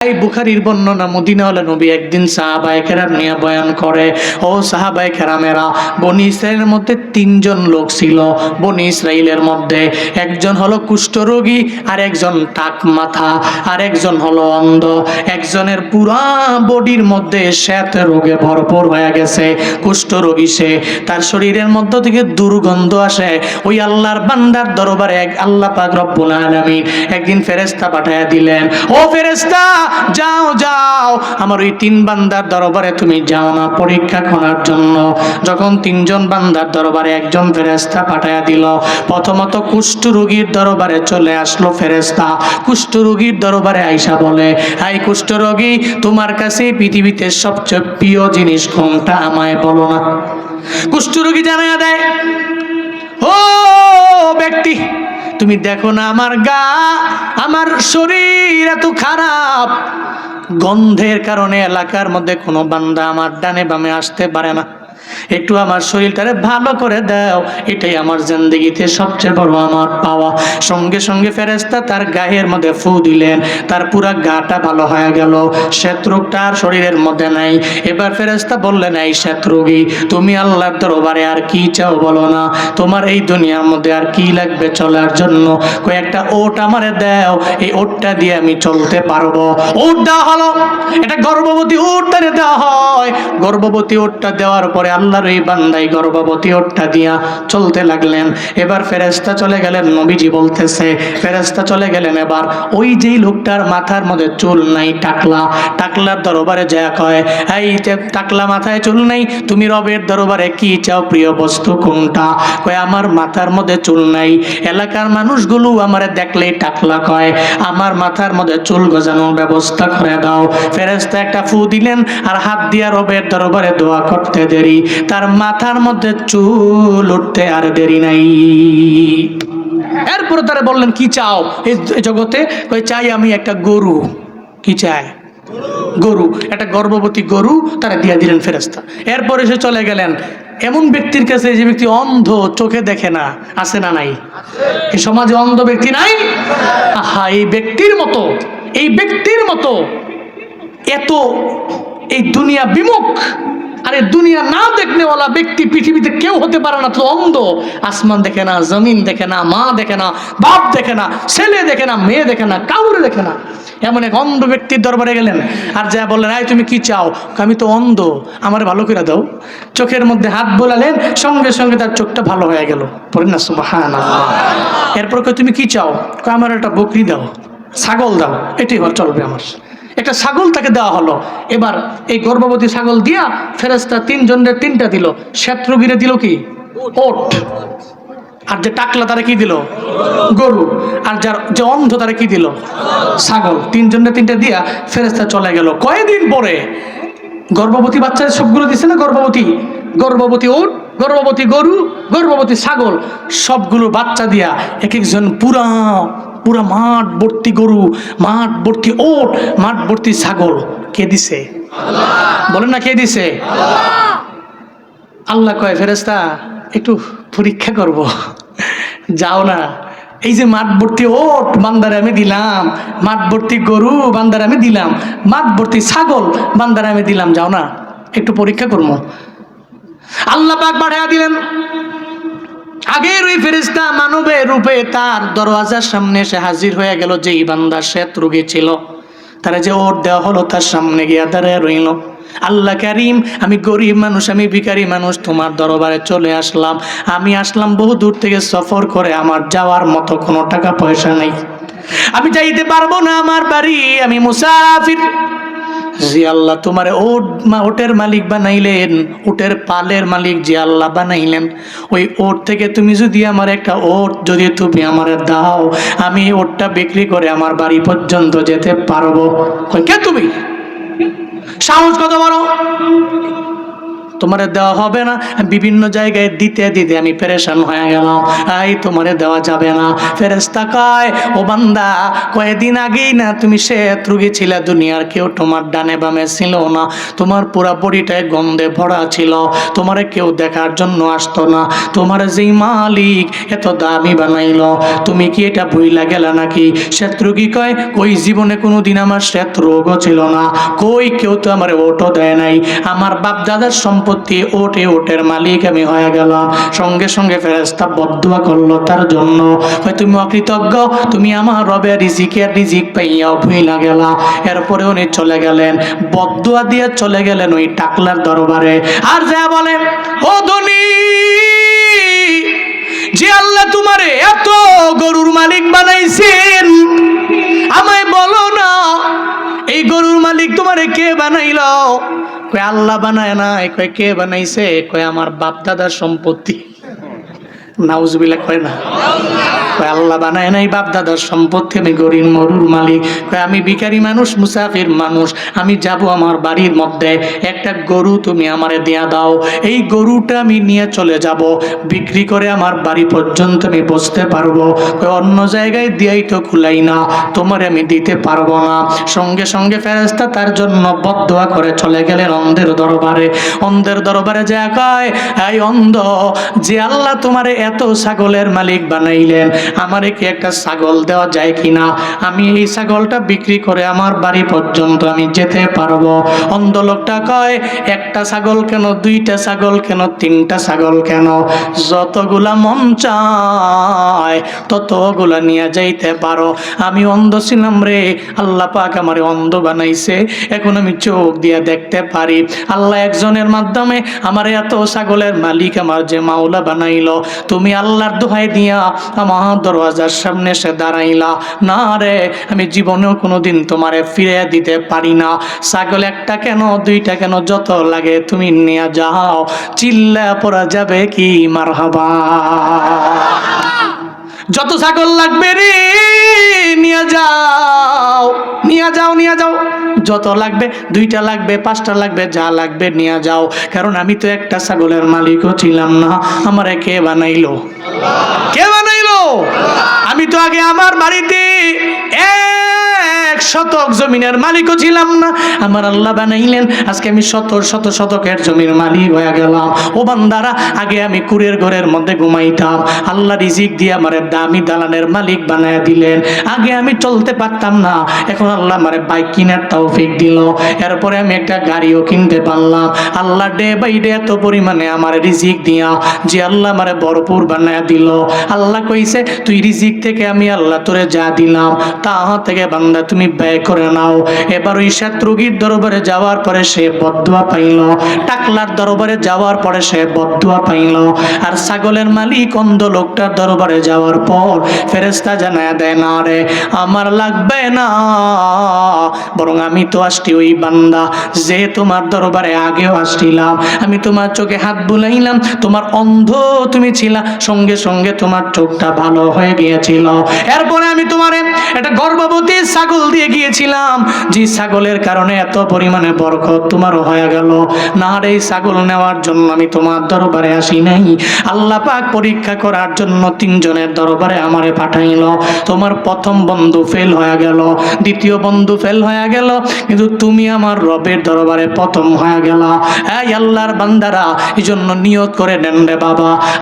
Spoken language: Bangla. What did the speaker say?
এই বুখারীর বর্ণনা, মদিনাওয়ালা নবী একদিন সাহাবায়ে কেরাম নিয়ে বয়ান করে, ও সাহাবায়ে কেরামেরা, বনি ইসরাইলের মধ্যে তিনজন লোক ছিল। বনি ইসরাইলের মধ্যে একজন হলো কুষ্ঠরোগী, আর একজন টাক মাথা, আর একজন হলো অন্ধ। একজনের পুরা বডির মধ্যে শ্বেত রোগে ভরপুর হয়ে গেছে, কুষ্ঠরোগী সে। তার শরীরের মধ্য থেকে দুর্গন্ধ আসে। ওই আল্লাহর বান্দার দরবারে আল্লাহ পাক রব্বুল আলামিন একদিন ফেরেশতা পাঠায়া দিলেন, ও ফেরেশতা, যাও যাও আমার ওই তিন বান্দার দরবারে তুমি যাও না পরীক্ষা করার জন্য। যখন তিনজন বান্দার দরবারে একজন ফেরেশতা পাঠায়া দিল, প্রথমত কুষ্ঠরোগীর দরবারে চলে আসলো ফেরেশতা। কুষ্ঠরোগীর দরবারে আইসা বলে, এই কুষ্ঠরোগী, তোমার কাছে পৃথিবীতে সবচেয়ে প্রিয় জিনিস কোনটা আমায় বলো না। কুষ্ঠরোগী জানায়া দেয়, ও ব্যক্তি, তুমি দেখো না আমার গা, আমার শরীর এত খারাপ, গন্ধের কারণে এলাকার মধ্যে কোনো বান্দা আমার ডানে বামে আসতে পারে না। একটু আমার শরীরটারে ভালো করে দাও, এটাই আমার জিন্দেগিতে সবচেয়ে বড় আমার পাওয়া। সঙ্গে সঙ্গে ফেরেশতা তার গায়ের মধ্যে ফু দিলেন, তার পুরা গাটা ভালো হয়ে গেল, শ্বেতরোগটা আর শরীরের মধ্যে নাই। এবার ফেরেশতা বললেন, এই শ্বেতরোগী, তুমি আল্লাহর দরবারে আর কি চাও বলো না, তোমার এই দুনিয়ার মধ্যে আর কি লাগবে চলার জন্য? কয়েকটা ওট আমারে দাও, এই ওটটা দিয়ে আমি চলতে পারবো। ওট দেওয়া হলো, এটা গর্ভবতী ওটটা দেওয়া হয়। গর্ভবতী ওটটা দেওয়ার পরে আল্লাহর এই বান্দাই গর্ভবতী ওটটা দিয়া চলতে লাগলেন। এবার ফেরেশতা চলে গেলেন, নবীজি বলতেছে, ফেরেশতা চলে গেলেন। এবার ওই যেই লোকটার মাথার মধ্যে চুল নাই, টাকলা, টাকলার দরবারে যা কয়, এই টাকলা মাথায় চুল নাই, তুমি রবের দরবারে কি চাও, প্রিয় বস্তু কোনটা? কয়, আমার মাথার মধ্যে চুল নাই, এলাকার মানুষগুলো আমারে দেখলেই টাকলা কয়, আমার মাথার মধ্যে চুল গজানোর ব্যবস্থা করে দাও। ফেরেশতা একটা ফু দিলেন, আর হাত দিয়া রবের দরবারে দোয়া করতে দেরি, তার মাথার মধ্যে চুল উঠতে আর দেরি নাই। এরপরে তারা বললেন, কি চাও এই জগতে? কই, চাই আমি একটা গরু। কি চায়? গরু। একটা গর্ভবতী গরু তারা দিয়ে দিলেন ফেরেশতা। এরপরে সে চলে গেলেন এমন ব্যক্তির কাছে, যে ব্যক্তি অন্ধ, চোখে দেখে না। আছে না নাই? এই সমাজে অন্ধ ব্যক্তি নাই? আহা, এই ব্যক্তির মতো, এই ব্যক্তির মতো এত এই দুনিয়া বিমুখ, আরে দুনিয়া না দেখনেওয়ালা ব্যক্তি পৃথিবীতে কেউ হতে পারে না। তো অন্ধ, আসমান দেখে না, জমিন দেখে না, মা দেখে না, বাপ দেখে না, ছেলে দেখে না, মেয়ে দেখে না, কাউরে দেখে না, এমন এক অন্ধ ব্যক্তির দরবারে গেলেন। আর যা বললেন, আয় তুমি কি চাও? আমি তো অন্ধ, আমার ভালো করে দাও। চোখের মধ্যে হাত বোলালেন, সঙ্গে সঙ্গে তার চোখটা ভালো হয়ে গেল। বলেন না সুবহানাল্লাহ। এরপর কই, তুমি কি চাও? আমার একটা বকরি দাও, ছাগল দাও, এটাই চলবে আমার। একটা ছাগল তাকে দেওয়া হলো। এবার এই গর্ভবতী ছাগল দিয়া ফেরেশতা তিনজনের তিনটা দিল। শ্বেতরোগীরে দিল কি? ওট। আর যে টাকলা তারা কি দিল? গরু। আর যার যে অন্ধ তারা কি দিল? ছাগল। তিনজনের তিনটা দিয়া ফেরেশতা চলে গেল। কয়েকদিন পরে গর্ভবতী বাচ্চাদের সবগুলো দিছে না? গর্ভবতী ওট, গর্ভবতী গরু, গর্ভবতী ছাগল, সবগুলো বাচ্চা দিয়া এক একজন পুরা মাঠ ভর্তি গরু, মাঠ ভর্তি ওট, মাঠ ভর্তি ছাগল। কে দিছে? বলেন না, কে দিছে? আল্লাহ কয়, ফেরেশতা একটু পরীক্ষা করব, যাও না। এই যে মাঠ ভর্তি ওট বান্দারে আমি দিলাম, মাঠ ভর্তি গরু বান্দারে আমি দিলাম, মাঠ ভর্তি ছাগল বান্দারে আমি দিলাম, যাও না একটু পরীক্ষা করবো। আল্লাহ পাক পাঠিয়ে দিলেন। আগের ওই ফেরেশতা মানবের রূপে তার দরওয়াজার সামনে এসে হাজির হয়ে গেল। যেই বান্দা শ্বেতরোগী ছিল, তারা যে ওট দেওয়া হলো তার সামনে গিয়া দাঁড়ায় রইল। আল্লাহ কারীম, আমি গরিব মানুষ, আমি ভিখারি মানুষ, তোমার দরবারে চলে আসলাম। আমি আসলাম বহু দূর থেকে সফর করে, আমার যাওয়ার মতো কোনো টাকা পয়সা নেই, আমি যাইতে পারবো না আমার বাড়ি, আমি মুসাফির। জি আল্লাহ, তোমার ওটের মালিক বানাইলেন, ওটের পালের মালিক যে আল্লাহ বানাইলেন, ওই ওট থেকে তুমি যদি আমার একটা ওট যদি তুমি আমার দাও, আমি ওটটা বিক্রি করে আমার বাড়ি পর্যন্ত যেতে পারবো। কে তুমি? সাহস কত বড়! তোমারে দেওয়া হবে না। বিভিন্ন জায়গায় দিতে দিতে আমি পেরেশান হয়ে গেলাম, এই তোমারে দেওয়া যাবে না। ফেরেশতা কয়, ও বান্দা, কয়েকদিন আগেই না তুমি শ্বেত রোগী ছিলে, দুনিয়ার কেউ তোমার ডানে বামে ছিল না, তোমার পুরা বডিটায় গন্ধে ভরা ছিল, তোমারে কেউ দেখার জন্য আসতো না। তোমার যেই মালিক এত দামি বানাইলো, তুমি কি এটা ভুইলা গেলা নাকি? শ্বেত রোগী কয়, কই জীবনে কোনোদিন আমার শ্বেত রোগও ছিল না, কই কেউ তো আমার ওটও দেয় নাই, আমার বাপ দাদার সম্পত্তি ওটে ওটের মালিক আমি হয়ে গেলাম। সঙ্গে সঙ্গে ফেরেশতা বদদুয়া করলো তার জন্য, হয় তুমি অকৃতজ্ঞ, তুমি আমার রবের রিজিক পাইয়াও ভুইলা গেলা। এরপরে উনি চলে গেলেন, বদদুয়া দিয়ে চলে গেলেন ওই টাকলার দরবারে। আর যা বলেন, ও ধনী, যে আল্লাহ তোমারে এত গরুর মালিক বানাইছেন, আমায় বলো না এই গরুর মালিক তোমারে কে বানাইলো? কয় আল্লাহ বানায় নাই। কয় কে বানাইছে? কয় আমার বাপ দাদার সম্পত্তি। নাউজুবিল্লাহ কয় না? কয় আল্লাহ বানায় নাই, বাপ দাদার সম্পত্তি, আমি গরুর মরুর মালিক। কয় আমি ভিখারি মানুষ, মুসাফির মানুষ, আমি যাব আমার বাড়ির মধ্যে, একটা গরু তুমি আমারে দিয়া দাও, এই গরুটা আমি নিয়ে চলে যাব, বিক্রি করে আমার বাড়ি পর্যন্ত আমি বসতে পারবো। কয় অন্য জায়গায় দিয়াই তো কুলাই না, তোমারে আমি দিতে পারবো না। সঙ্গে সঙ্গে ফেরেশতা তার জন্য বদদুয়া করে চলে গেলেন অন্ধের দরবারে। অন্ধের দরবারে যা কয়, এই অন্ধ, যে আল্লাহ তোমারে এত ছাগলের মালিক বানাইলেন, আমারে কি একটা ছাগল দেওয়া যায় কিনা? আমি এই ছাগলটা বিক্রি করে আমার বাড়ি পর্যন্ত আমি যেতে পারবো। অন্ধ লোকটা কয়, একটা ছাগল কেন, দুইটা ছাগল কেন, তিনটা ছাগল কেন, যতগুলা মন চায় ততগুলা নিয়ে যাইতে পারো। আমি অন্ধ ছিলাম রে, আল্লাহ পাক আমারে অন্ধ বানাইছে, এখন আমি চোখ দিয়ে দেখতে পারি। আল্লাহ একজনের মাধ্যমে আমার এত ছাগলের মালিক আমার যে মাওলা বানাইলো, তুমি আল্লাহর দোহাই দিয়া আমার দরওয়াজার সামনে এসে দাঁড়াইলা না রে, আমি জীবনেও কোনোদিন তোমারে ফিরে দিতে পারি না। ছাগল একটা কেন, দুইটা কেন, যত লাগে তুমি নিয়ে যাও। চিল্লা পড়া যাবে কি মারহাবা? যত ছাগল লাগবে রে নিয়ে যাও, নিয়ে যাও, নিয়ে যাও, যত লাগবে, দুইটা লাগবে, পাঁচটা লাগবে, যা লাগবে নিয়ে যাও। কারণ আমি তো একটা ছাগলের মালিকও ছিলাম না, আমারে কে বানাইলো? কে বানাইলো? আমি তো আগে আমার বাড়িতে 1 শতক জমিনের মালিকও ছিলাম না, আমার আল্লাহ বানাইলেন, আজকে আমি শত শতকের জমির মালিক হয়ে গেলাম। ও বান্দারা, আগে আমি কুড়ের ঘরের মধ্যে ঘুমাইতাম, আল্লাহ রিজিক দিয়ে আমার দামি দালানের মালিক বানায় দিলেন। আগে আমি চলতে পারতাম না, এখন আল্লাহ আমার বাইক কিনার তৌফিক দিল। এরপরে আমি একটা গাড়িও কিনতে পারলাম। আল্লাহ ডে বাই ডে এত পরিমাণে আমার রিজিক দিয়া যে আল্লাহ আমার ভরপুর বানায় দিল। আল্লাহ কইছে, তুই রিজিক থেকে আমি আল্লাহ তোরে যা দিলাম তা থেকে বান্দা তুমি ব্যয় করে নাও। এবার ওই শ্বেত রোগীর দরবারে যাওয়ার পরে সে বদদুয়া পাইল, টাকলার দরবারে যাওয়ার পরে সে বদদুয়া পাইল, আর ছাগলের মালিক অন্ধ লোকটার দরবারে যাওয়ার পর ফেরেশতা জানায় দেয়, না রে আমার লাগবে না, বরং আমি তো আসছি ওই বান্দা যে তোমার দরবারে আগেও আসছিলাম, আমি তোমার চোখে হাত বুলাইলাম, তোমার অন্ধ তুমি ছিলা, সঙ্গে সঙ্গে তোমার চোখটা ভালো হয়ে গিয়েছিল। এরপরে আমি তোমার একটা গর্ভবতী ছাগল দিয়ে গিয়েছিলাম, যে ছাগলের কারণে এত পরিমাণে বরকত তোমারও হয়ে গেল। না রে, এই ছাগল নেওয়ার জন্য আমি তোমার দরবারে আসি নাই, আল্লাহ পাক পরীক্ষা করার জন্য 3 জনের দরবারে আমারে পাঠাইল। তোমার প্রথম বন্ধু ফেল হয়ে গেল, দ্বিতীয় বন্ধু ফেল হয়ে গেল, কিন্তু তুমি আমার রবের দরবারে প্রথম হয়ে গেলা। এই আল্লাহর বান্দারা, এই জন্য নিয়ত করে নেন রে বাবা,